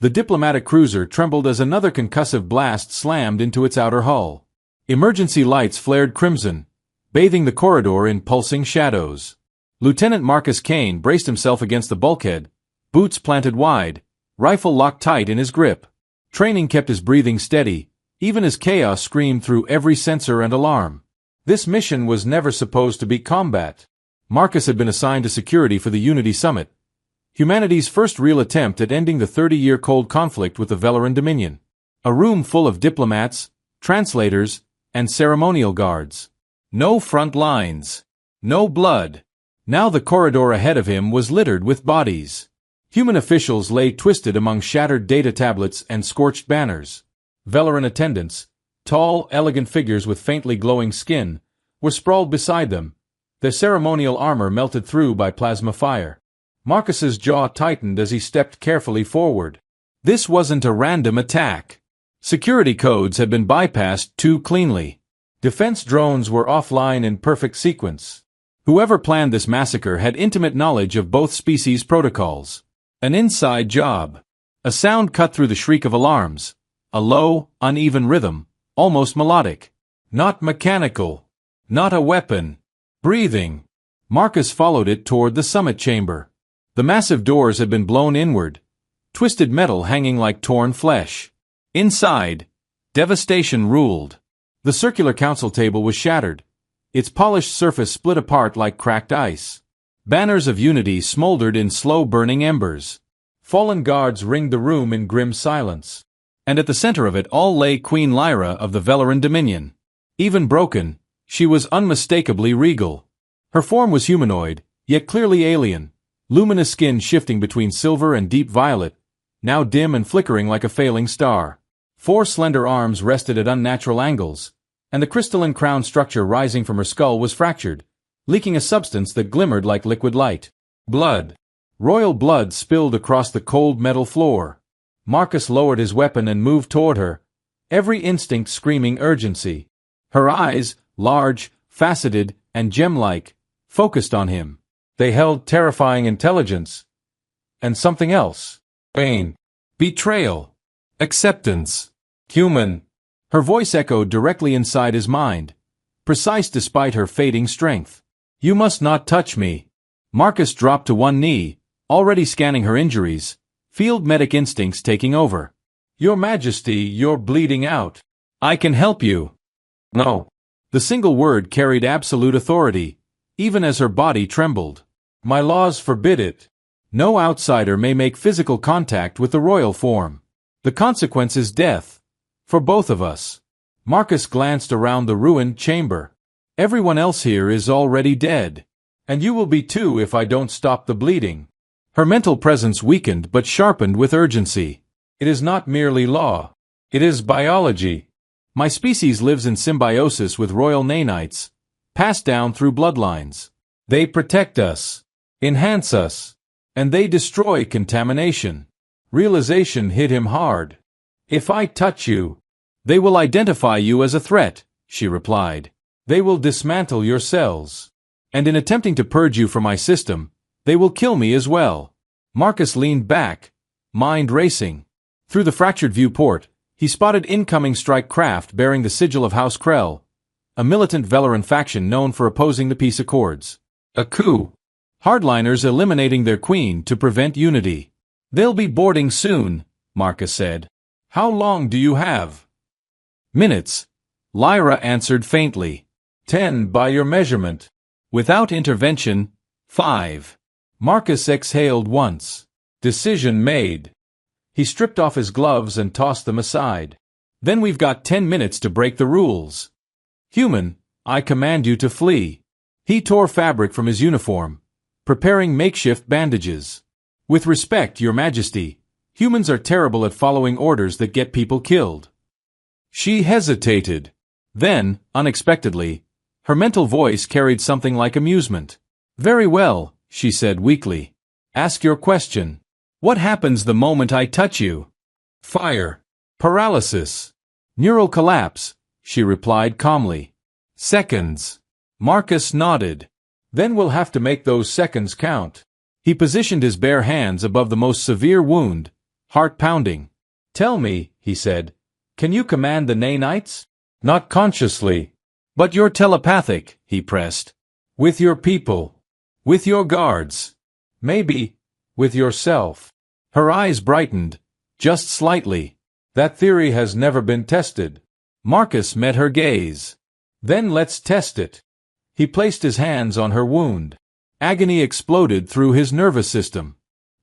The diplomatic cruiser trembled as another concussive blast slammed into its outer hull. Emergency lights flared crimson, bathing the corridor in pulsing shadows. Lieutenant Marcus Kane braced himself against the bulkhead, boots planted wide, rifle locked tight in his grip. Training kept his breathing steady, even as chaos screamed through every sensor and alarm. This mission was never supposed to be combat. Marcus had been assigned to security for the Unity Summit, humanity's first real attempt at ending the 30-year cold conflict with the Velaran Dominion. A room full of diplomats, translators, and ceremonial guards. No front lines. No blood. Now the corridor ahead of him was littered with bodies. Human officials lay twisted among shattered data tablets and scorched banners. Velaran attendants, tall, elegant figures with faintly glowing skin, were sprawled beside them, their ceremonial armor melted through by plasma fire. Marcus's jaw tightened as he stepped carefully forward. This wasn't a random attack. Security codes had been bypassed too cleanly. Defense drones were offline in perfect sequence. Whoever planned this massacre had intimate knowledge of both species' protocols. An inside job. A sound cut through the shriek of alarms. A low, uneven rhythm, almost melodic. Not mechanical. Not a weapon. Breathing. Marcus followed it toward the summit chamber. The massive doors had been blown inward, twisted metal hanging like torn flesh. Inside, devastation ruled. The circular council table was shattered, its polished surface split apart like cracked ice. Banners of unity smoldered in slow-burning embers. Fallen guards ringed the room in grim silence. And at the center of it all lay Queen Lyra of the Velaran Dominion. Even broken, she was unmistakably regal. Her form was humanoid, yet clearly alien, luminous skin shifting between silver and deep violet, now dim and flickering like a failing star. 4 slender arms rested at unnatural angles, and the crystalline crown structure rising from her skull was fractured, leaking a substance that glimmered like liquid light. Blood. Royal blood spilled across the cold metal floor. Marcus lowered his weapon and moved toward her, every instinct screaming urgency. Her eyes, large, faceted, and gem-like, focused on him. They held terrifying intelligence. And something else. Pain. Betrayal. Acceptance. Human. Her voice echoed directly inside his mind, precise despite her fading strength. You must not touch me. Marcus dropped to one knee, already scanning her injuries, field medic instincts taking over. Your Majesty, you're bleeding out. I can help you. No. The single word carried absolute authority, even as her body trembled. My laws forbid it. No outsider may make physical contact with the royal form. The consequence is death. For both of us. Marcus glanced around the ruined chamber. Everyone else here is already dead. And you will be too if I don't stop the bleeding. Her mental presence weakened but sharpened with urgency. It is not merely law. It is biology. My species lives in symbiosis with royal nanites, passed down through bloodlines. They protect us, enhance us, and they destroy contamination. Realization hit him hard. If I touch you, they will identify you as a threat, she replied. They will dismantle your cells. And in attempting to purge you from my system, they will kill me as well. Marcus leaned back, mind racing. Through the fractured viewport, he spotted incoming strike craft bearing the sigil of House Krell, a militant Velaran faction known for opposing the peace accords. A coup. Hardliners eliminating their queen to prevent unity. They'll be boarding soon, Marcus said. How long do you have? Minutes. Lyra answered faintly. 10 by your measurement. Without intervention, 5. Marcus exhaled once. Decision made. He stripped off his gloves and tossed them aside. Then we've got 10 minutes to break the rules. Human, I command you to flee. He tore fabric from his uniform, preparing makeshift bandages. With respect, Your Majesty, humans are terrible at following orders that get people killed. She hesitated. Then, unexpectedly, her mental voice carried something like amusement. Very well, she said weakly. Ask your question. What happens the moment I touch you? Fire. Paralysis. Neural collapse, she replied calmly. Seconds. Marcus nodded. Then we'll have to make those seconds count. He positioned his bare hands above the most severe wound, heart pounding. "Tell me," he said, "can you command the Nanites?" "Not consciously." "But you're telepathic," he pressed. "With your people. With your guards. Maybe, with yourself." Her eyes brightened, just slightly. "That theory has never been tested." Marcus met her gaze. "Then let's test it." He placed his hands on her wound. Agony exploded through his nervous system.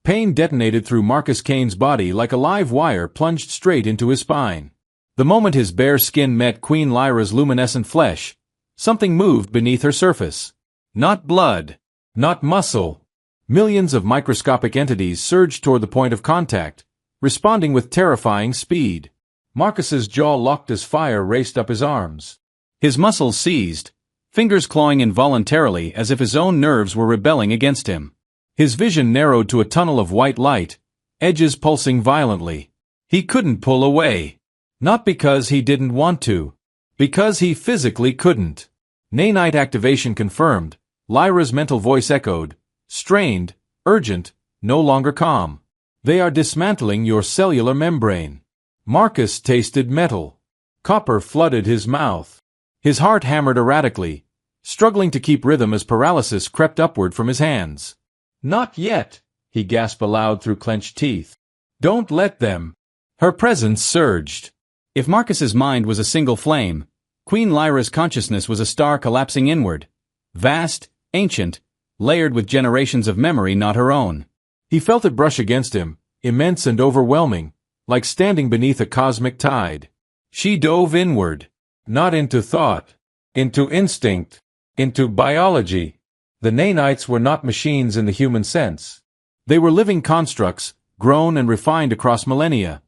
Pain detonated through Marcus Kane's body like a live wire plunged straight into his spine. The moment his bare skin met Queen Lyra's luminescent flesh, something moved beneath her surface. Not blood. Not muscle. Millions of microscopic entities surged toward the point of contact, responding with terrifying speed. Marcus's jaw locked as fire raced up his arms. His muscles seized, fingers clawing involuntarily as if his own nerves were rebelling against him. His vision narrowed to a tunnel of white light, edges pulsing violently. He couldn't pull away. Not because he didn't want to. Because he physically couldn't. Nanite activation confirmed. Lyra's mental voice echoed. Strained, urgent, no longer calm. "They are dismantling your cellular membrane." Marcus tasted metal. Copper flooded his mouth. His heart hammered erratically, struggling to keep rhythm as paralysis crept upward from his hands. "Not yet," he gasped aloud through clenched teeth. "Don't let them." Her presence surged. If Marcus's mind was a single flame, Queen Lyra's consciousness was a star collapsing inward. Vast, ancient, layered with generations of memory not her own. He felt it brush against him, immense and overwhelming, like standing beneath a cosmic tide. She dove inward. Not into thought. Into instinct. Into biology. The Nanites were not machines in the human sense. They were living constructs, grown and refined across millennia.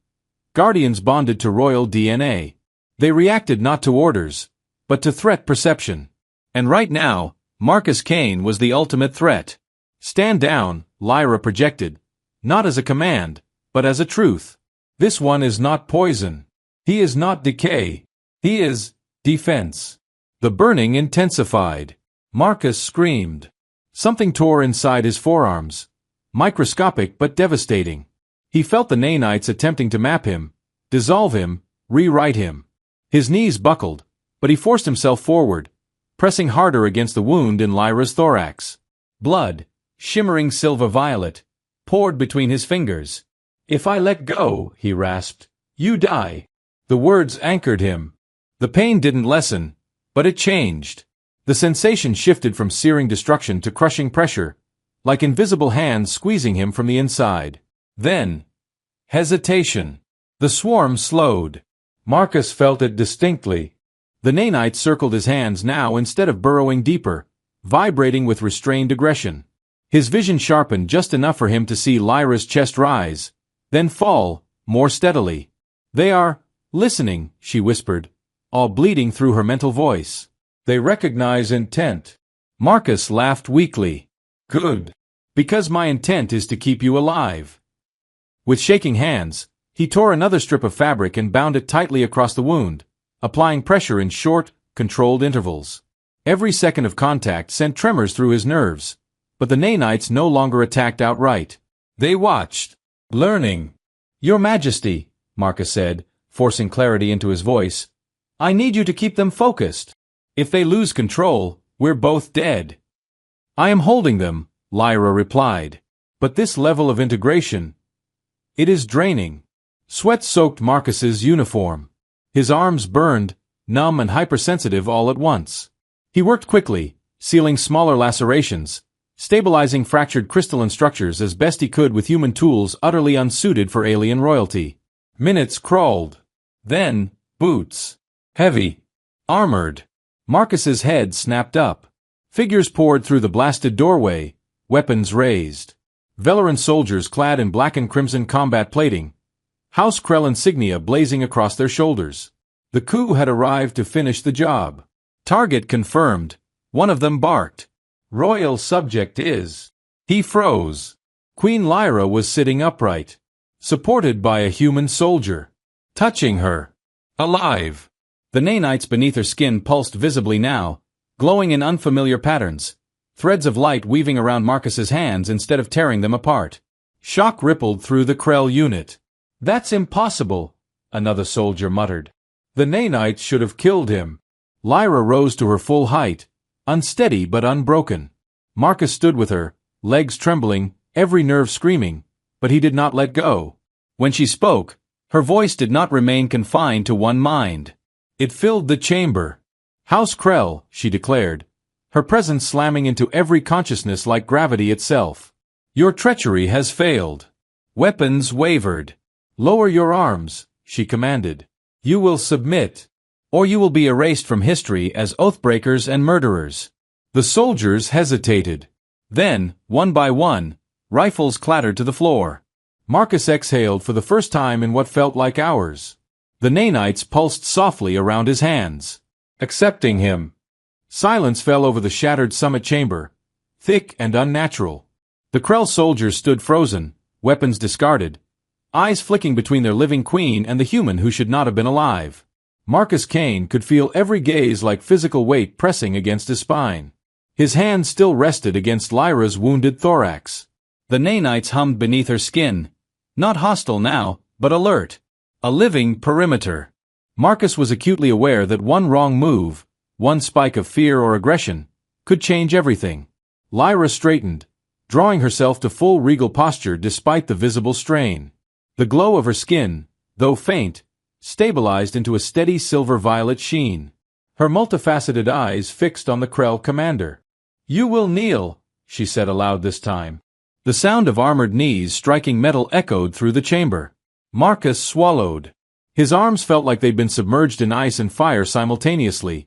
Guardians bonded to royal DNA. They reacted not to orders, but to threat perception. And right now, Marcus Kane was the ultimate threat. "Stand down," Lyra projected. Not as a command, but as a truth. "This one is not poison. He is not decay. He is defense." The burning intensified. Marcus screamed. Something tore inside his forearms. Microscopic but devastating. He felt the Nanites attempting to map him, dissolve him, rewrite him. His knees buckled, but he forced himself forward, pressing harder against the wound in Lyra's thorax. Blood, shimmering silver-violet, poured between his fingers. "If I let go," he rasped, "you die." The words anchored him. The pain didn't lessen, but it changed. The sensation shifted from searing destruction to crushing pressure, like invisible hands squeezing him from the inside. Then, hesitation. The swarm slowed. Marcus felt it distinctly. The Nanites circled his hands now instead of burrowing deeper, vibrating with restrained aggression. His vision sharpened just enough for him to see Lyra's chest rise, then fall, more steadily. "They are listening," she whispered, all bleeding through her mental voice. "They recognize intent." Marcus laughed weakly. "Good. Because my intent is to keep you alive." With shaking hands, he tore another strip of fabric and bound it tightly across the wound, applying pressure in short, controlled intervals. Every second of contact sent tremors through his nerves, but the Nanites no longer attacked outright. They watched, learning. "Your Majesty," Marcus said, forcing clarity into his voice, "I need you to keep them focused. If they lose control, we're both dead." "I am holding them," Lyra replied. "But this level of integration, it is draining." Sweat soaked Marcus's uniform. His arms burned, numb and hypersensitive all at once. He worked quickly, sealing smaller lacerations, stabilizing fractured crystalline structures as best he could with human tools utterly unsuited for alien royalty. Minutes crawled. Then, boots. Heavy. Armored. Marcus's head snapped up. Figures poured through the blasted doorway, weapons raised. Velaran soldiers clad in black and crimson combat plating, House Krell insignia blazing across their shoulders. The coup had arrived to finish the job. Target confirmed. One of them barked. "Royal subject is." He froze. Queen Lyra was sitting upright, supported by a human soldier. Touching her. Alive. The Nanites beneath her skin pulsed visibly now, glowing in unfamiliar patterns, threads of light weaving around Marcus's hands instead of tearing them apart. Shock rippled through the Krell unit. That's impossible, another soldier muttered. The Nanites should have killed him. Lyra rose to her full height, unsteady but unbroken. Marcus stood with her, legs trembling, every nerve screaming, but he did not let go. When she spoke, her voice did not remain confined to one mind. It filled the chamber. House Krell, she declared, her presence slamming into every consciousness like gravity itself. Your treachery has failed. Weapons wavered. Lower your arms, she commanded. You will submit, or you will be erased from history as oathbreakers and murderers. The soldiers hesitated. Then, one by one, rifles clattered to the floor. Marcus exhaled for the first time in what felt like hours. The Nanites pulsed softly around his hands, accepting him. Silence fell over the shattered summit chamber, thick and unnatural. The Krell soldiers stood frozen, weapons discarded, eyes flicking between their living queen and the human who should not have been alive. Marcus Kane could feel every gaze like physical weight pressing against his spine. His hand still rested against Lyra's wounded thorax. The Nanites hummed beneath her skin, not hostile now, but alert. A living perimeter. Marcus was acutely aware that one wrong move, one spike of fear or aggression, could change everything. Lyra straightened, drawing herself to full regal posture despite the visible strain. The glow of her skin, though faint, stabilized into a steady silver-violet sheen. Her multifaceted eyes fixed on the Krell commander. You will kneel, she said aloud this time. The sound of armored knees striking metal echoed through the chamber. Marcus swallowed. His arms felt like they'd been submerged in ice and fire simultaneously.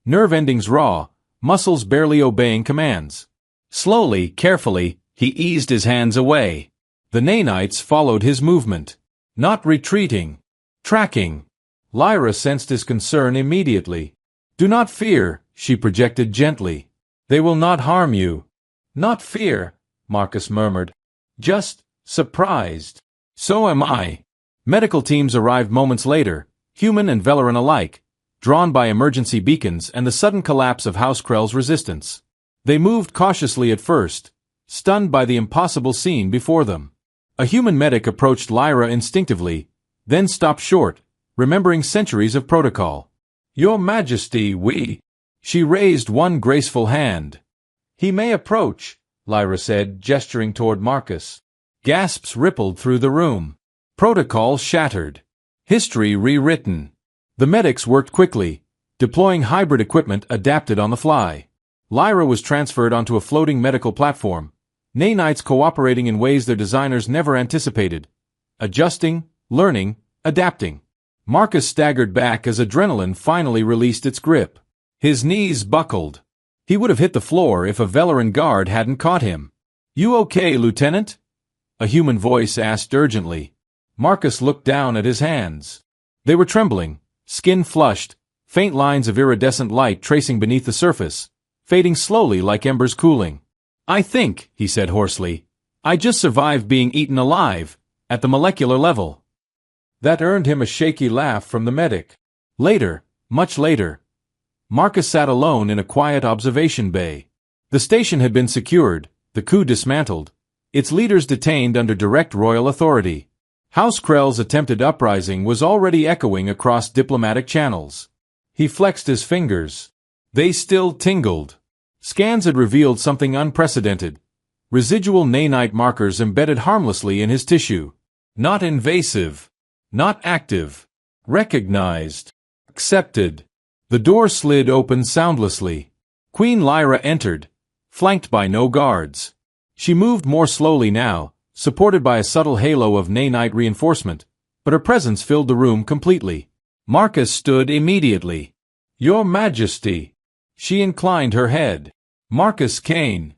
Nerve endings raw, muscles barely obeying commands. Slowly, carefully, he eased his hands away. The Nanites followed his movement. Not retreating. Tracking. Lyra sensed his concern immediately. Do not fear, she projected gently. They will not harm you. Not fear, Marcus murmured. Just surprised. So am I. Medical teams arrived moments later, human and Velaran alike, drawn by emergency beacons and the sudden collapse of House Krell's resistance. They moved cautiously at first, stunned by the impossible scene before them. A human medic approached Lyra instinctively, then stopped short, remembering centuries of protocol. Your Majesty, we... She raised one graceful hand. He may approach, Lyra said, gesturing toward Marcus. Gasps rippled through the room. Protocol shattered. History rewritten. The medics worked quickly, deploying hybrid equipment adapted on the fly. Lyra was transferred onto a floating medical platform, Nanites cooperating in ways their designers never anticipated. Adjusting, learning, adapting. Marcus staggered back as adrenaline finally released its grip. His knees buckled. He would have hit the floor if a Velaran guard hadn't caught him. You okay, Lieutenant? A human voice asked urgently. Marcus looked down at his hands. They were trembling, skin flushed, faint lines of iridescent light tracing beneath the surface, fading slowly like embers cooling. I think, he said hoarsely, I just survived being eaten alive, at the molecular level. That earned him a shaky laugh from the medic. Later, much later, Marcus sat alone in a quiet observation bay. The station had been secured, the coup dismantled, its leaders detained under direct royal authority. House Krell's attempted uprising was already echoing across diplomatic channels. He flexed his fingers. They still tingled. Scans had revealed something unprecedented. Residual nanite markers embedded harmlessly in his tissue. Not invasive. Not active. Recognized. Accepted. The door slid open soundlessly. Queen Lyra entered, flanked by no guards. She moved more slowly now, supported by a subtle halo of nanite reinforcement, but her presence filled the room completely. Marcus stood immediately. Your Majesty. She inclined her head. Marcus Kane.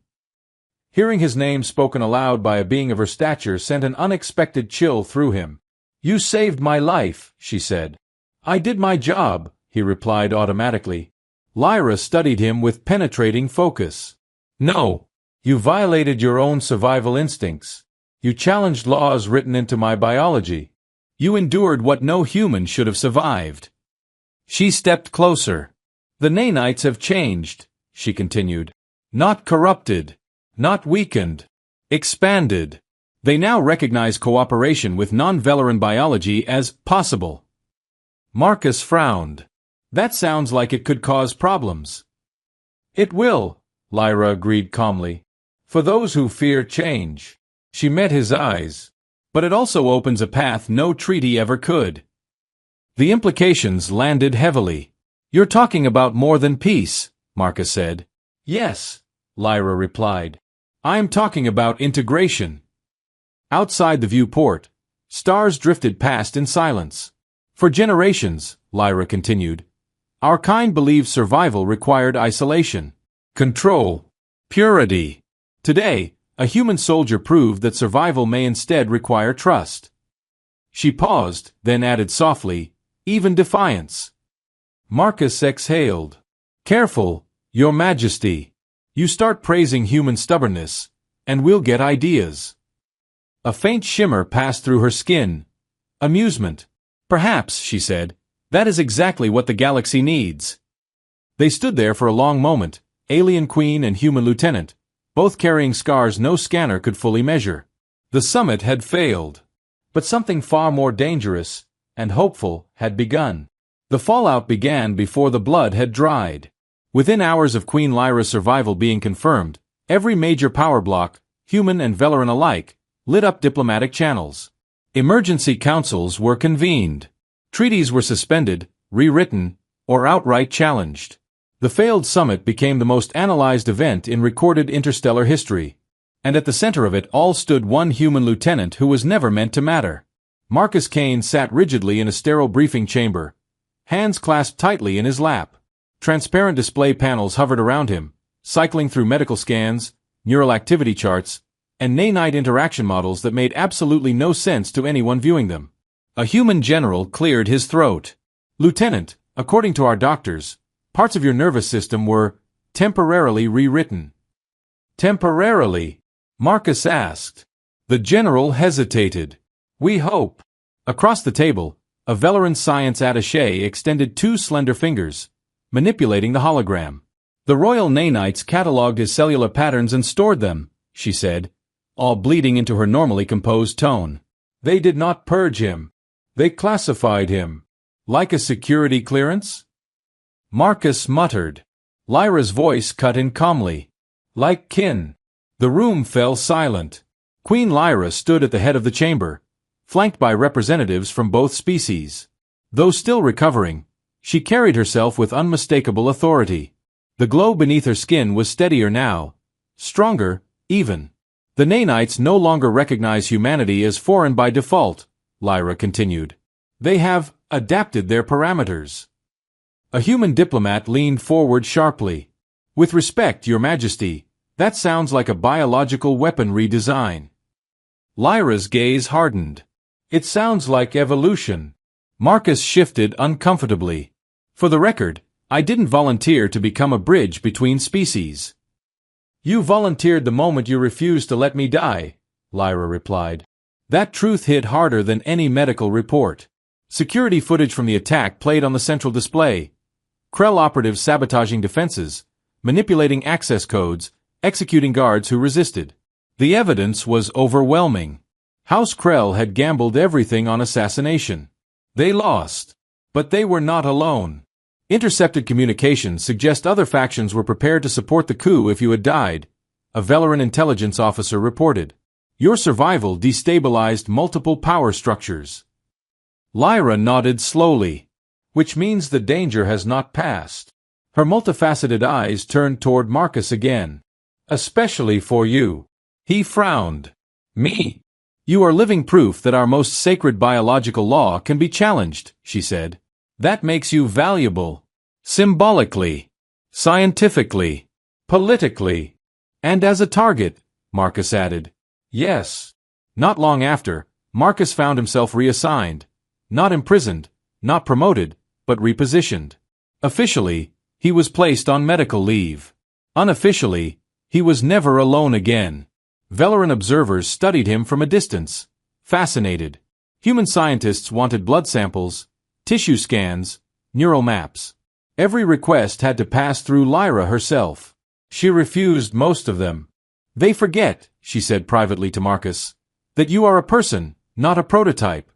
Hearing his name spoken aloud by a being of her stature sent an unexpected chill through him. You saved my life, she said. I did my job, he replied automatically. Lyra studied him with penetrating focus. No. You violated your own survival instincts. You challenged laws written into my biology. You endured what no human should have survived. She stepped closer. The Nanites have changed, she continued. Not corrupted. Not weakened. Expanded. They now recognize cooperation with non-Velaran biology as possible. Marcus frowned. That sounds like it could cause problems. It will, Lyra agreed calmly. For those who fear change. She met his eyes. But it also opens a path no treaty ever could. The implications landed heavily. You're talking about more than peace, Marcus said. Yes, Lyra replied. I'm talking about integration. Outside the viewport, stars drifted past in silence. For generations, Lyra continued, our kind believed survival required isolation, control, purity. Today, a human soldier proved that survival may instead require trust. She paused, then added softly, even defiance. Marcus exhaled. Careful, Your Majesty. You start praising human stubbornness, and we'll get ideas. A faint shimmer passed through her skin. Amusement. Perhaps, she said, that is exactly what the galaxy needs. They stood there for a long moment, alien queen and human lieutenant, both carrying scars no scanner could fully measure. The summit had failed. But something far more dangerous and hopeful had begun. The fallout began before the blood had dried. Within hours of Queen Lyra's survival being confirmed, every major power block, human and Velaran alike, lit up diplomatic channels. Emergency councils were convened. Treaties were suspended, rewritten, or outright challenged. The failed summit became the most analyzed event in recorded interstellar history. And at the center of it all stood one human lieutenant who was never meant to matter. Marcus Kane sat rigidly in a sterile briefing chamber, hands clasped tightly in his lap. Transparent display panels hovered around him, cycling through medical scans, neural activity charts, and nanite interaction models that made absolutely no sense to anyone viewing them. A human general cleared his throat. Lieutenant, according to our doctors, parts of your nervous system were temporarily rewritten. Temporarily? Marcus asked. The general hesitated. We hope. Across the table, a Velaran science attaché extended two slender fingers, manipulating the hologram. The royal nanites catalogued his cellular patterns and stored them, she said, all bleeding into her normally composed tone. They did not purge him. They classified him. Like a security clearance? Marcus muttered. Lyra's voice cut in calmly. Like kin. The room fell silent. Queen Lyra stood at the head of the chamber, flanked by representatives from both species. Though still recovering, she carried herself with unmistakable authority. The glow beneath her skin was steadier now, stronger, even. The nanites no longer recognize humanity as foreign by default, Lyra continued. They have adapted their parameters. A human diplomat leaned forward sharply. With respect, Your Majesty, that sounds like a biological weapon redesign. Lyra's gaze hardened. It sounds like evolution. Marcus shifted uncomfortably. For the record, I didn't volunteer to become a bridge between species. You volunteered the moment you refused to let me die, Lyra replied. That truth hit harder than any medical report. Security footage from the attack played on the central display. Krell operatives sabotaging defenses, manipulating access codes, executing guards who resisted. The evidence was overwhelming. House Krell had gambled everything on assassination. They lost. But they were not alone. Intercepted communications suggest other factions were prepared to support the coup if you had died, a Velaran intelligence officer reported. Your survival destabilized multiple power structures. Lyra nodded slowly. Which means the danger has not passed. Her multifaceted eyes turned toward Marcus again. Especially for you. He frowned. Me? You are living proof that our most sacred biological law can be challenged, she said. That makes you valuable. Symbolically. Scientifically. Politically. And as a target, Marcus added. Yes. Not long after, Marcus found himself reassigned. Not imprisoned, not promoted, but repositioned. Officially, he was placed on medical leave. Unofficially, he was never alone again. Velaran observers studied him from a distance, fascinated. Human scientists wanted blood samples, tissue scans, neural maps. Every request had to pass through Lyra herself. She refused most of them. They forget, she said privately to Marcus, That you are a person, not a prototype.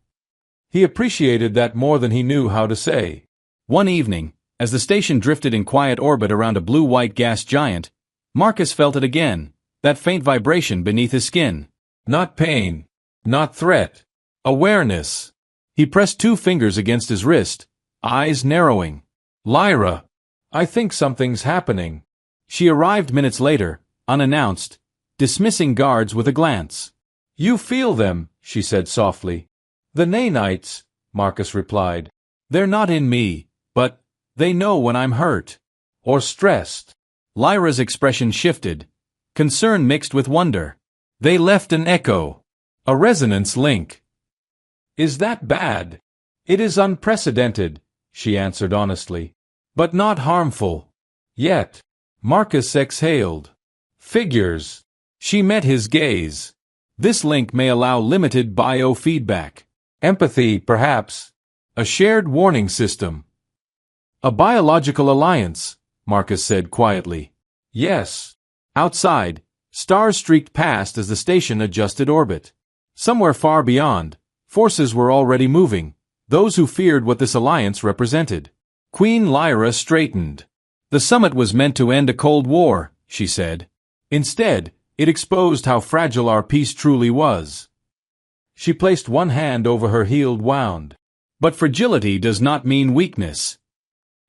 He appreciated that more than he knew how to say. One evening, as the station drifted in quiet orbit around a blue-white gas giant, Marcus felt it again, that faint vibration beneath his skin. Not pain. Not threat. Awareness. He pressed 2 fingers against his wrist, eyes narrowing. Lyra. I think something's happening. She arrived minutes later, unannounced, dismissing guards with a glance. You feel them, she said softly. The nanites, Marcus replied. They're not in me, but they know when I'm hurt. Or stressed. Lyra's expression shifted, concern mixed with wonder. They left an echo. A resonance link. Is that bad? It is unprecedented, she answered honestly. But not harmful. Yet. Marcus exhaled. Figures. She met his gaze. This link may allow limited biofeedback. Empathy, perhaps. A shared warning system. A biological alliance, Marcus said quietly. Yes. Outside, stars streaked past as the station adjusted orbit. Somewhere far beyond, forces were already moving, those who feared what this alliance represented. Queen Lyra straightened. The summit was meant to end a Cold War, she said. Instead, it exposed how fragile our peace truly was. She placed one hand over her healed wound. But fragility does not mean weakness.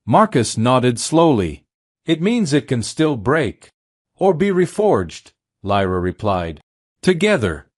Marcus nodded slowly. It means it can still break. Or be reforged, Lyra replied. Together.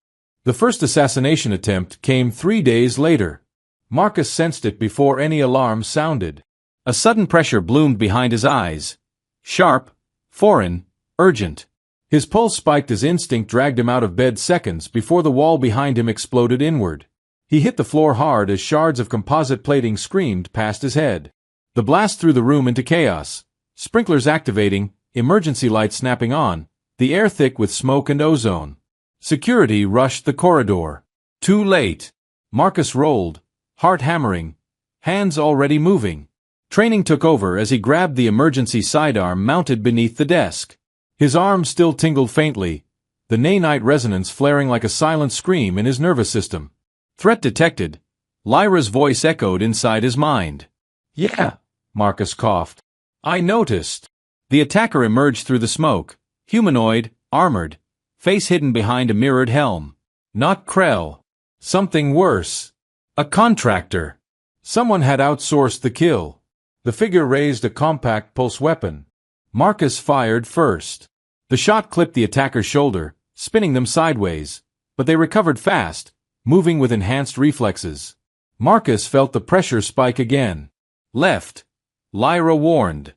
The first assassination attempt came 3 days later. Marcus sensed it before any alarm sounded. A sudden pressure bloomed behind his eyes. Sharp, foreign, urgent. His pulse spiked as instinct dragged him out of bed seconds before the wall behind him exploded inward. He hit the floor hard as shards of composite plating screamed past his head. The blast threw the room into chaos. Sprinklers activating, emergency lights snapping on, the air thick with smoke and ozone. Security rushed the corridor. Too late. Marcus rolled, heart hammering, hands already moving. Training took over as he grabbed the emergency sidearm mounted beneath the desk. His arm still tingled faintly, the nanite resonance flaring like a silent scream in his nervous system. Threat detected. Lyra's voice echoed inside his mind. Yeah, Marcus coughed. I noticed. The attacker emerged through the smoke, humanoid, armored, face hidden behind a mirrored helm. Not Krell. Something worse. A contractor. Someone had outsourced the kill. The figure raised a compact pulse weapon. Marcus fired first. The shot clipped the attacker's shoulder, spinning them sideways, but they recovered fast, moving with enhanced reflexes. Marcus felt the pressure spike again. Left. Lyra warned.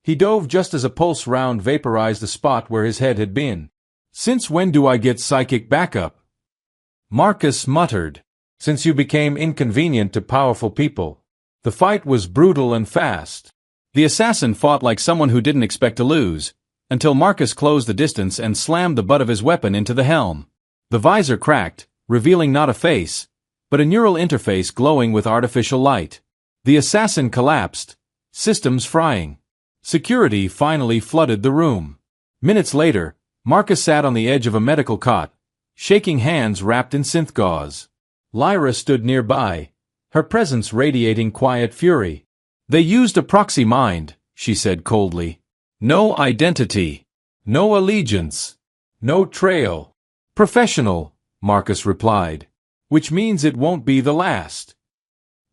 He dove just as a pulse round vaporized the spot where his head had been. Since when do I get psychic backup? Marcus muttered. Since you became inconvenient to powerful people. The fight was brutal and fast. The assassin fought like someone who didn't expect to lose, until Marcus closed the distance and slammed the butt of his weapon into the helm. The visor cracked, revealing not a face, but a neural interface glowing with artificial light. The assassin collapsed, systems frying. Security finally flooded the room. Minutes later, Marcus sat on the edge of a medical cot, shaking hands wrapped in synth gauze. Lyra stood nearby, her presence radiating quiet fury. They used a proxy mind, she said coldly. No identity. No allegiance. No trail. Professional, Marcus replied. Which means it won't be the last.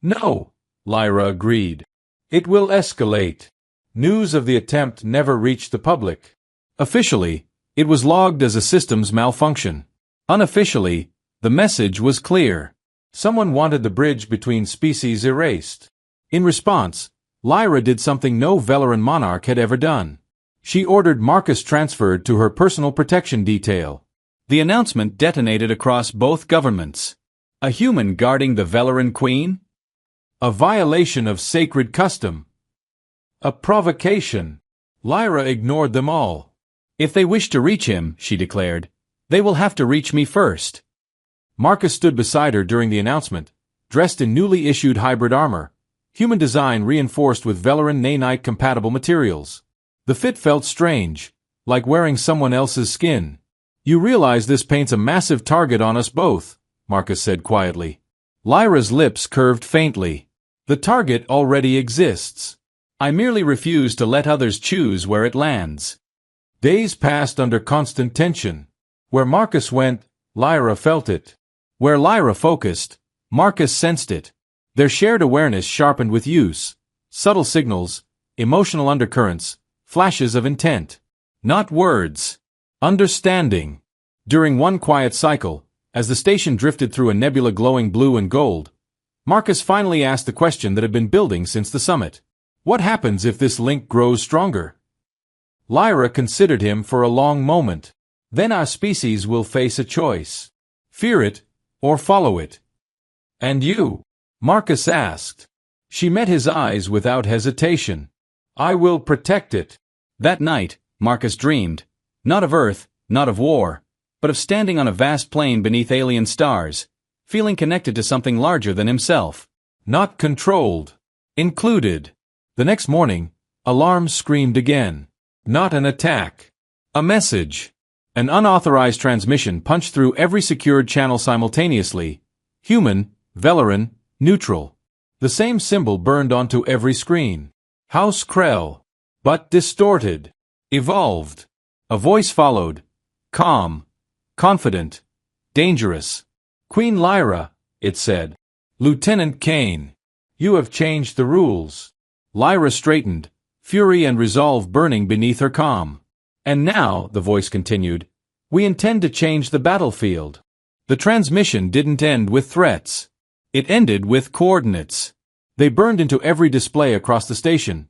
No, Lyra agreed. It will escalate. News of the attempt never reached the public. Officially, it was logged as a systems malfunction. Unofficially, the message was clear. Someone wanted the bridge between species erased. In response, Lyra did something no Velaran monarch had ever done. She ordered Marcus transferred to her personal protection detail. The announcement detonated across both governments. A human guarding the Velaran queen? A violation of sacred custom. A provocation. Lyra ignored them all. If they wish to reach him, she declared, they will have to reach me first. Marcus stood beside her during the announcement, dressed in newly issued hybrid armor, human design reinforced with Velaran nanite-compatible materials. The fit felt strange, like wearing someone else's skin. You realize this paints a massive target on us both, Marcus said quietly. Lyra's lips curved faintly. The target already exists. I merely refuse to let others choose where it lands. Days passed under constant tension. Where Marcus went, Lyra felt it. Where Lyra focused, Marcus sensed it. Their shared awareness sharpened with use. Subtle signals, emotional undercurrents, flashes of intent. Not words. Understanding. During one quiet cycle, as the station drifted through a nebula glowing blue and gold, Marcus finally asked the question that had been building since the summit. What happens if this link grows stronger? Lyra considered him for a long moment. Then our species will face a choice. Fear it, or follow it. And you? Marcus asked. She met his eyes without hesitation. I will protect it. That night, Marcus dreamed, not of Earth, not of war, but of standing on a vast plain beneath alien stars, feeling connected to something larger than himself. Not controlled. Included. The next morning, alarms screamed again. Not an attack. A message. An unauthorized transmission punched through every secured channel simultaneously. Human, Velaran, neutral. The same symbol burned onto every screen. House Krell. But distorted. Evolved. A voice followed. Calm. Confident. Dangerous. Queen Lyra, it said. Lieutenant Kane. You have changed the rules. Lyra straightened, fury and resolve burning beneath her calm. And now, the voice continued, we intend to change the battlefield. The transmission didn't end with threats. It ended with coordinates. They burned into every display across the station.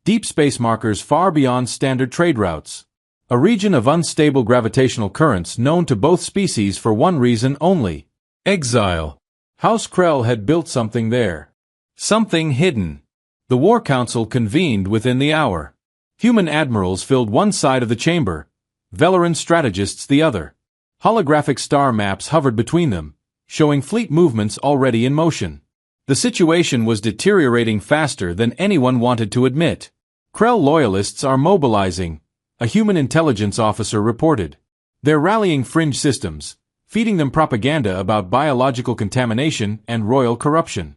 Deep space markers far beyond standard trade routes. A region of unstable gravitational currents known to both species for one reason only. Exile. House Krell had built something there. Something hidden. The War Council convened within the hour. Human admirals filled one side of the chamber, Velaran strategists the other. Holographic star maps hovered between them, showing fleet movements already in motion. The situation was deteriorating faster than anyone wanted to admit. Krell loyalists are mobilizing, a human intelligence officer reported. They're rallying fringe systems, feeding them propaganda about biological contamination and royal corruption.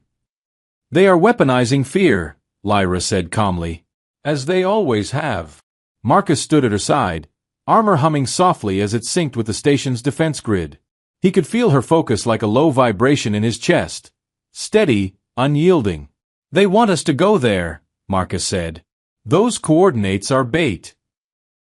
They are weaponizing fear, Lyra said calmly. As they always have. Marcus stood at her side, armor humming softly as it synced with the station's defense grid. He could feel her focus like a low vibration in his chest. Steady, unyielding. They want us to go there, Marcus said. Those coordinates are bait.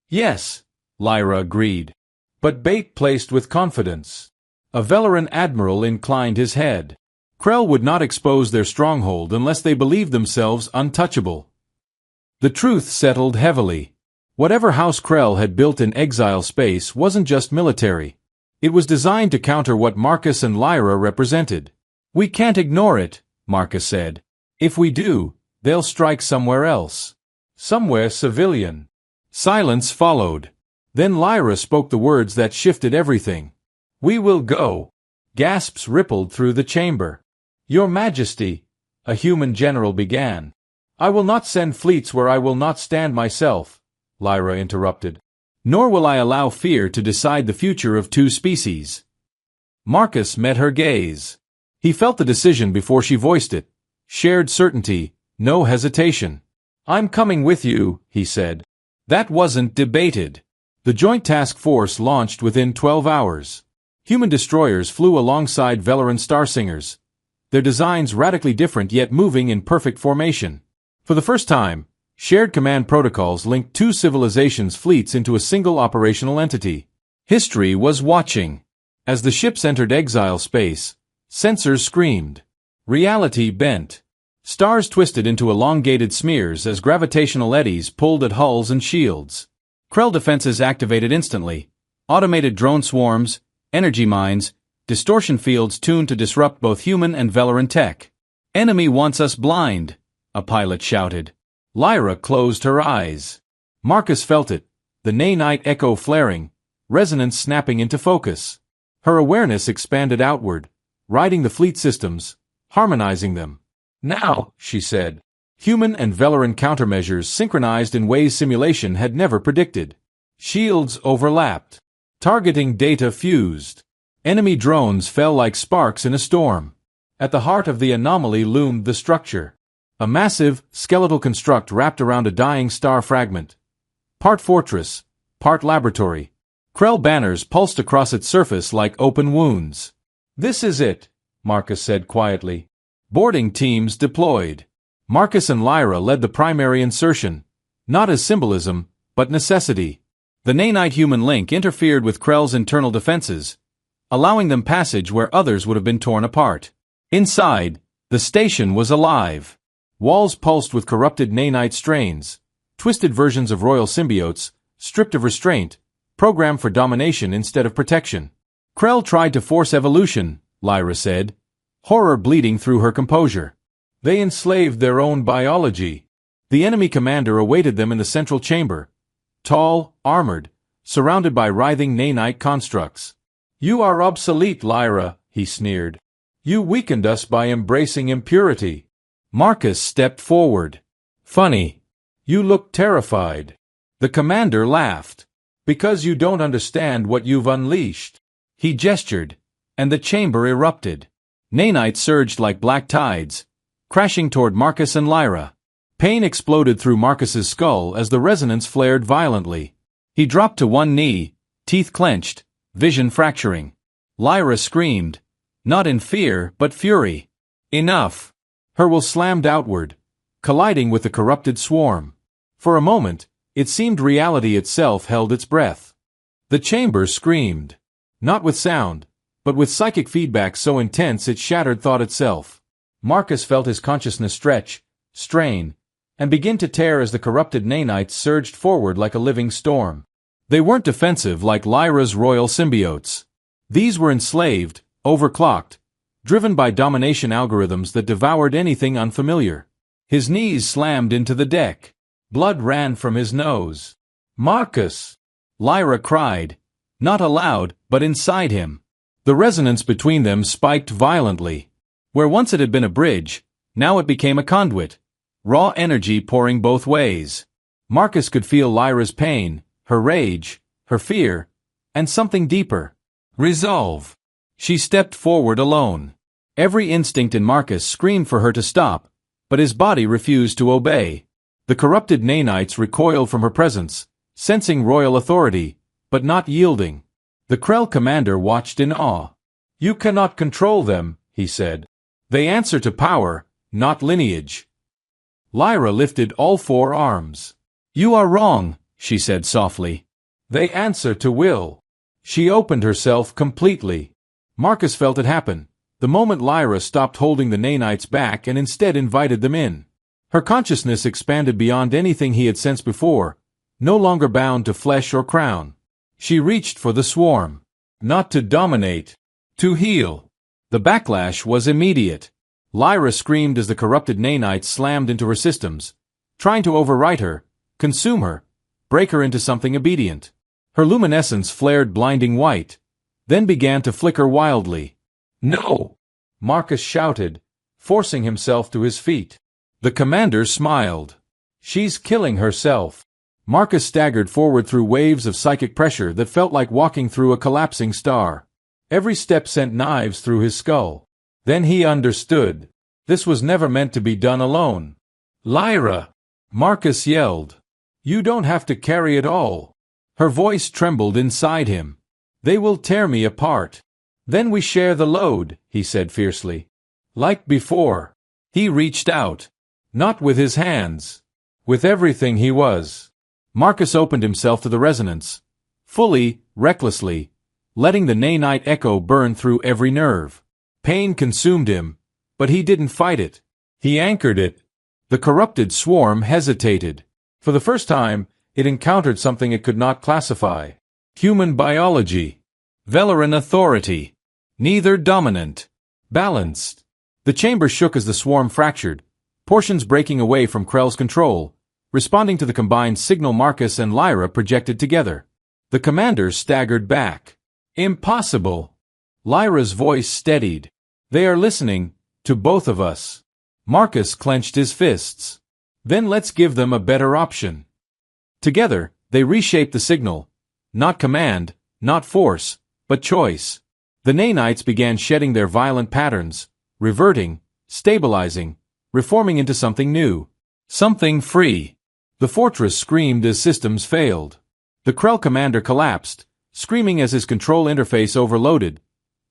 Yes, Lyra agreed. But bait placed with confidence. A Velaran admiral inclined his head. Krell would not expose their stronghold unless they believed themselves untouchable. The truth settled heavily. Whatever House Krell had built in exile space wasn't just military. It was designed to counter what Marcus and Lyra represented. We can't ignore it, Marcus said. If we do, they'll strike somewhere else. Somewhere civilian. Silence followed. Then Lyra spoke the words that shifted everything. We will go. Gasps rippled through the chamber. Your Majesty, a human general began. I will not send fleets where I will not stand myself, Lyra interrupted. Nor will I allow fear to decide the future of two species. Marcus met her gaze. He felt the decision before she voiced it. Shared certainty, no hesitation. I'm coming with you, he said. That wasn't debated. The Joint Task Force launched within 12 hours. Human destroyers flew alongside Velaran Starsingers, their designs radically different yet moving in perfect formation. For the first time, shared command protocols linked two civilizations' fleets into a single operational entity. History was watching. As the ships entered exile space, sensors screamed. Reality bent. Stars twisted into elongated smears as gravitational eddies pulled at hulls and shields. Krell defenses activated instantly. Automated drone swarms, energy mines, distortion fields tuned to disrupt both human and Velaran tech. Enemy wants us blind, a pilot shouted. Lyra closed her eyes. Marcus felt it, the nanite echo flaring, resonance snapping into focus. Her awareness expanded outward, riding the fleet systems, harmonizing them. Now, she said. Human and Velaran countermeasures synchronized in ways simulation had never predicted. Shields overlapped. Targeting data fused. Enemy drones fell like sparks in a storm. At the heart of the anomaly loomed the structure. A massive, skeletal construct wrapped around a dying star fragment. Part fortress, part laboratory. Krell banners pulsed across its surface like open wounds. "This is it," Marcus said quietly. Boarding teams deployed. Marcus and Lyra led the primary insertion, not as symbolism, but necessity. The nanite human link interfered with Krell's internal defenses, allowing them passage where others would have been torn apart. Inside, the station was alive. Walls pulsed with corrupted nanite strains, twisted versions of royal symbiotes, stripped of restraint, programmed for domination instead of protection. Krell tried to force evolution, Lyra said, horror bleeding through her composure. They enslaved their own biology. The enemy commander awaited them in the central chamber, tall, armored, surrounded by writhing nanite constructs. "You are obsolete, Lyra," he sneered. "You weakened us by embracing impurity." Marcus stepped forward. "Funny. You look terrified." The commander laughed. "Because you don't understand what you've unleashed." He gestured, and the chamber erupted. Nanite surged like black tides, crashing toward Marcus and Lyra. Pain exploded through Marcus's skull as the resonance flared violently. He dropped to one knee, teeth clenched, vision fracturing. Lyra screamed, not in fear but fury. "Enough!" Her will slammed outward, colliding with the corrupted swarm. For a moment, it seemed reality itself held its breath. The chamber screamed, not with sound, but with psychic feedback so intense it shattered thought itself. Marcus felt his consciousness stretch, strain, and begin to tear as the corrupted nanites surged forward like a living storm. They weren't defensive like Lyra's royal symbiotes. These were enslaved, overclocked, driven by domination algorithms that devoured anything unfamiliar. His knees slammed into the deck. Blood ran from his nose. "Marcus!" Lyra cried, not aloud, but inside him. The resonance between them spiked violently. Where once it had been a bridge, now it became a conduit, raw energy pouring both ways. Marcus could feel Lyra's pain, her rage, her fear, and something deeper. Resolve. She stepped forward alone. Every instinct in Marcus screamed for her to stop, but his body refused to obey. The corrupted nanites recoiled from her presence, sensing royal authority, but not yielding. The Krell commander watched in awe. "You cannot control them," he said. "They answer to power, not lineage." Lyra lifted all four arms. "You are wrong," she said softly. "They answer to will." She opened herself completely. Marcus felt it happen, the moment Lyra stopped holding the nanites back and instead invited them in. Her consciousness expanded beyond anything he had sensed before, no longer bound to flesh or crown. She reached for the swarm. Not to dominate, to heal. The backlash was immediate. Lyra screamed as the corrupted nanites slammed into her systems, trying to overwrite her, consume her, break her into something obedient. Her luminescence flared blinding white, then began to flicker wildly. "No!" Marcus shouted, forcing himself to his feet. The commander smiled. "She's killing herself." Marcus staggered forward through waves of psychic pressure that felt like walking through a collapsing star. Every step sent knives through his skull. Then he understood. This was never meant to be done alone. "Lyra!" Marcus yelled. "You don't have to carry it all." Her voice trembled inside him. "They will tear me apart. Then we share the load," he said fiercely. Like before. He reached out. Not with his hands. With everything he was. Marcus opened himself to the resonance. Fully, recklessly, letting the nanite echo burn through every nerve. Pain consumed him, but he didn't fight it. He anchored it. The corrupted swarm hesitated. For the first time, it encountered something it could not classify. Human biology. Velaran authority. Neither dominant. Balanced. The chamber shook as the swarm fractured, portions breaking away from Krell's control, responding to the combined signal Marcus and Lyra projected together. The commander staggered back. "Impossible!" Lyra's voice steadied. "They are listening, to both of us." Marcus clenched his fists. "Then let's give them a better option." Together, they reshaped the signal. Not command, Not force, but choice. The nanites began shedding their violent patterns, reverting, stabilizing, reforming into something new. Something free. The fortress screamed as systems failed. The Krell commander collapsed, screaming as his control interface overloaded,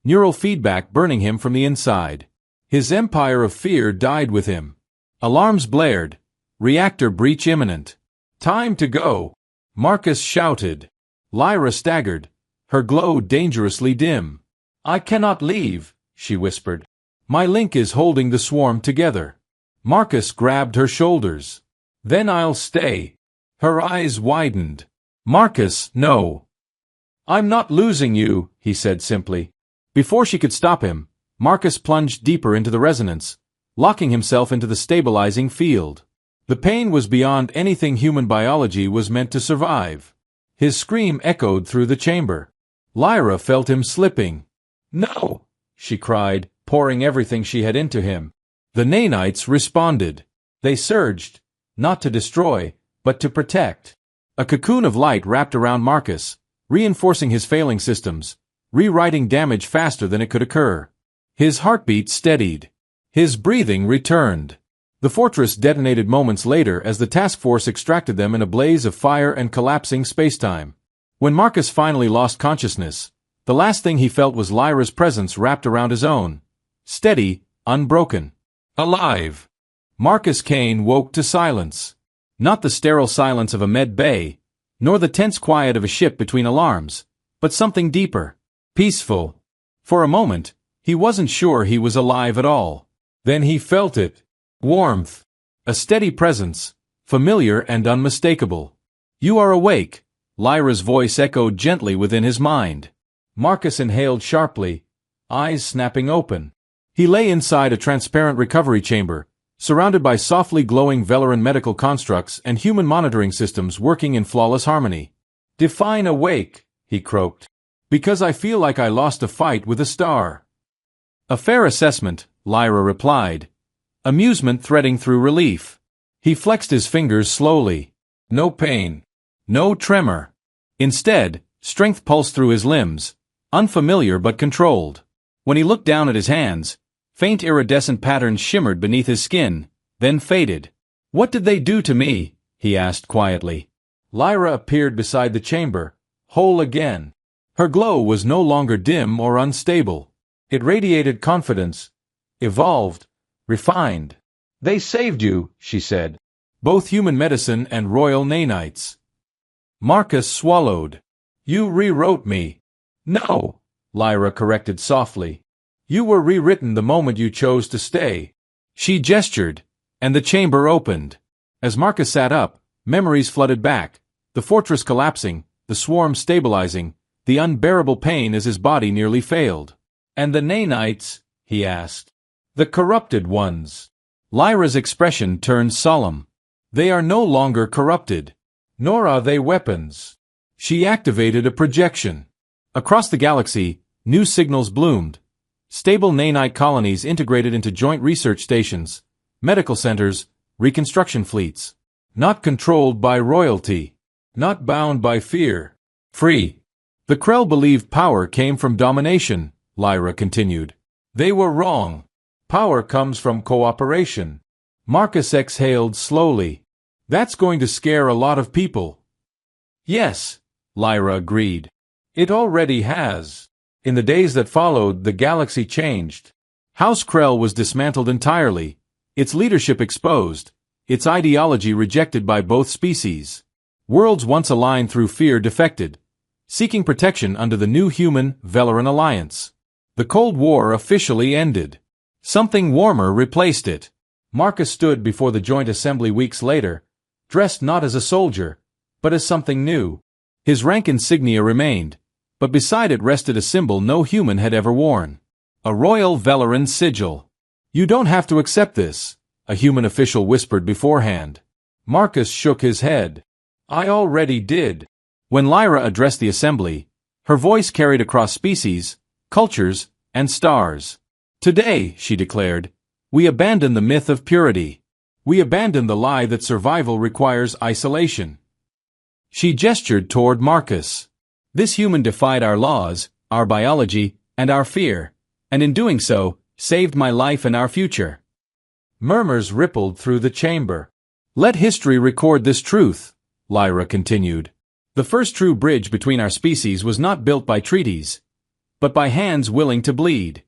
neural feedback burning him from the inside. His empire of fear died with him. Alarms blared. Reactor breach imminent. Time to go. Marcus shouted. Lyra staggered, her glow dangerously dim. I cannot leave, she whispered. My link is holding the swarm together. Marcus grabbed her shoulders. Then I'll stay. Her eyes widened. Marcus, no. I'm not losing you, he said simply. Before she could stop him, Marcus plunged deeper into the resonance, locking himself into the stabilizing field. The pain was beyond anything human biology was meant to survive. His scream echoed through the chamber. Lyra felt him slipping. No, she cried, pouring everything she had into him. The nanites responded. They surged, not to destroy, but to protect. A cocoon of light wrapped around Marcus, reinforcing his failing systems, rewriting damage faster than it could occur. His heartbeat steadied. His breathing returned. The fortress detonated moments later as the task force extracted them in a blaze of fire and collapsing spacetime. When Marcus finally lost consciousness, the last thing he felt was Lyra's presence wrapped around his own. Steady, unbroken. Alive. Marcus Kane woke to silence. Not the sterile silence of a med bay, nor the tense quiet of a ship between alarms, but something deeper. Peaceful. For a moment, he wasn't sure he was alive at all. Then he felt it. Warmth. A steady presence, familiar and unmistakable. You are awake, Lyra's voice echoed gently within his mind. Marcus inhaled sharply, eyes snapping open. He lay inside a transparent recovery chamber, surrounded by softly glowing Velaran medical constructs and human monitoring systems working in flawless harmony. Define awake, he croaked. Because I feel like I lost a fight with a star. A fair assessment, Lyra replied. Amusement threading through relief. He flexed his fingers slowly. No pain. No tremor. Instead, strength pulsed through his limbs, unfamiliar but controlled. When he looked down at his hands, faint iridescent patterns shimmered beneath his skin, then faded. What did they do to me? He asked quietly. Lyra appeared beside the chamber, whole again. Her glow was no longer dim or unstable. It radiated confidence, evolved, refined. They saved you, she said. Both human medicine and royal nanites. Marcus swallowed. You rewrote me. No, Lyra corrected softly. You were rewritten the moment you chose to stay. She gestured, and the chamber opened. As Marcus sat up, memories flooded back, the fortress collapsing, the swarm stabilizing, the unbearable pain as his body nearly failed. And the nanites? He asked. The corrupted ones. Lyra's expression turned solemn. They are no longer corrupted. Nor are they weapons. She activated a projection. Across the galaxy, new signals bloomed. Stable nanite colonies integrated into joint research stations, medical centers, reconstruction fleets. Not controlled by royalty. Not bound by fear. Free. The Krell believed power came from domination, Lyra continued. They were wrong. Power comes from cooperation. Marcus exhaled slowly. That's going to scare a lot of people. Yes, Lyra agreed. It already has. In the days that followed, the galaxy changed. House Krell was dismantled entirely, its leadership exposed, its ideology rejected by both species. Worlds once aligned through fear defected, seeking protection under the new human Velaran alliance. The Cold War officially ended. Something warmer replaced it. Marcus stood before the joint assembly weeks later, dressed not as a soldier, but as something new. His rank insignia remained, but beside it rested a symbol no human had ever worn. A royal Velaran sigil. You don't have to accept this, a human official whispered beforehand. Marcus shook his head. I already did. When Lyra addressed the assembly, her voice carried across species, cultures, and stars. Today, she declared, we abandon the myth of purity. We abandon the lie that survival requires isolation. She gestured toward Marcus. This human defied our laws, our biology, and our fear, and in doing so, saved my life and our future. Murmurs rippled through the chamber. Let history record this truth, Lyra continued. The first true bridge between our species was not built by treaties, but by hands willing to bleed.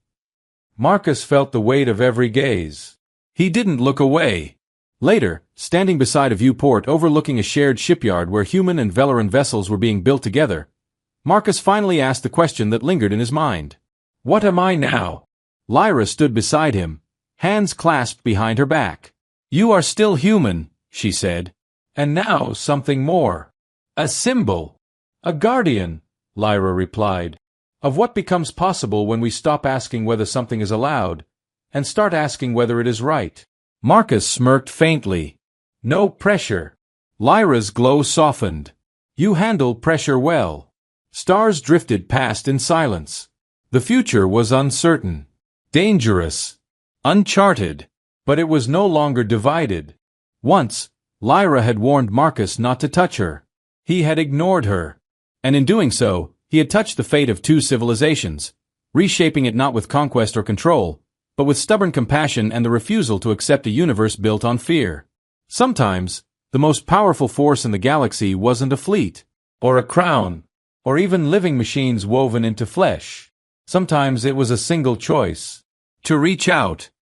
Marcus felt the weight of every gaze. He didn't look away. Later, standing beside a viewport overlooking a shared shipyard where human and Velaran vessels were being built together, Marcus finally asked the question that lingered in his mind. What am I now? Lyra stood beside him, hands clasped behind her back. You are still human, she said. And now something more. A symbol. A guardian, Lyra replied, of what becomes possible when we stop asking whether something is allowed, and start asking whether it is right. Marcus smirked faintly. No pressure. Lyra's glow softened. You handle pressure well. Stars drifted past in silence. The future was uncertain, dangerous, uncharted, but it was no longer divided. Once, Lyra had warned Marcus not to touch her. He had ignored her, and in doing so, he had touched the fate of two civilizations, reshaping it not with conquest or control, but with stubborn compassion and the refusal to accept a universe built on fear. Sometimes, the most powerful force in the galaxy wasn't a fleet, or a crown, or even living machines woven into flesh. Sometimes it was a single choice. To reach out,